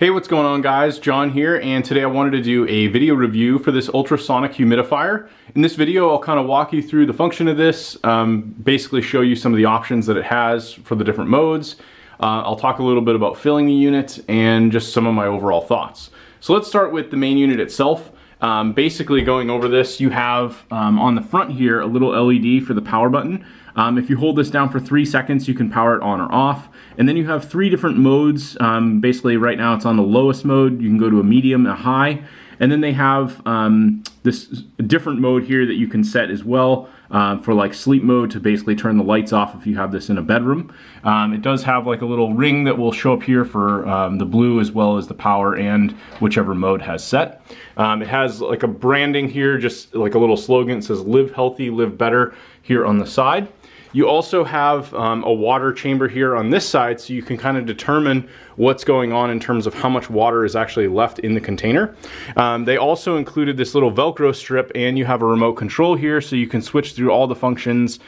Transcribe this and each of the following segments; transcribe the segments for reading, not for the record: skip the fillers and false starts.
Hey, what's going on guys? John here, and today I wanted to do a video review for this ultrasonic humidifier. In this video, I'll kind of walk you through the function of this, basically show you some of the options that it has for the different modes. I'll talk a little bit about filling the unit and just some of my overall thoughts. So let's start with the main unit itself. Basically going over this, you have on the front here a little LED for the power button. If you hold this down for 3 seconds, you can power it on or off. And then you have 3 different modes. Basically right now it's on the lowest mode. You can go to a medium, a high. And then they have this different mode here that you can set as well for like sleep mode, to basically turn the lights off if you have this in a bedroom. It does have like a little ring that will show up here for the blue as well as the power and whichever mode has set. It has like a branding here, just like a little slogan. It says "Live Healthy, Live Better" here on the side. You also have a water chamber here on this side, so you can kind of determine what's going on in terms of how much water is actually left in the container. They also included this little Velcro strip, and you have a remote control here, so you can switch through all the functions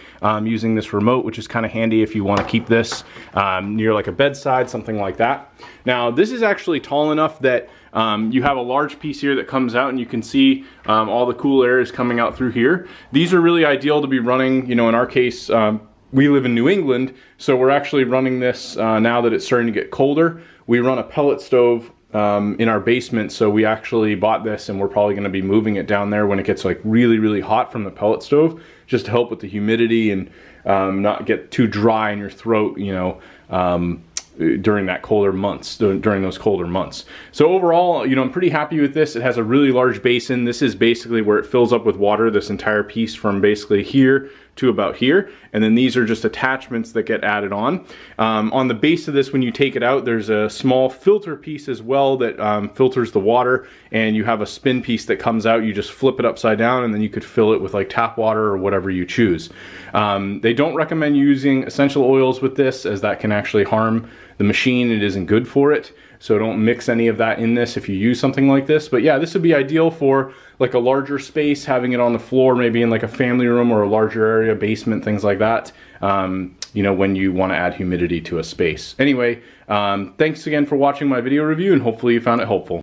using this remote, which is kind of handy if you want to keep this near like a bedside, something like that. Now, this is actually tall enough that you have a large piece here that comes out, and you can see all the cool air is coming out through here. These are really ideal to be running, you know, in our case, we live in New England, so we're actually running this now that it's starting to get colder. We run a pellet stove in our basement, so we actually bought this, and we're probably going to be moving it down there when it gets like really, really hot from the pellet stove, just to help with the humidity and not get too dry in your throat, you know, during that colder months, during those colder months. So overall, you know, I'm pretty happy with this. It has a really large basin. This is basically where it fills up with water, this entire piece from basically here to about here, and then these are just attachments that get added on. On the base of this, when you take it out, there's a small filter piece as well that filters the water, and you have a spin piece that comes out. You just flip it upside down, and then you could fill it with like tap water or whatever you choose. They don't recommend using essential oils with this, as that can actually harm the machine. It isn't good for it, so don't mix any of that in this if you use something like this. But yeah, this would be ideal for like a larger space, having it on the floor, maybe in like a family room or a larger area, basement, things like that, you know, when you want to add humidity to a space. Anyway, thanks again for watching my video review, and hopefully you found it helpful.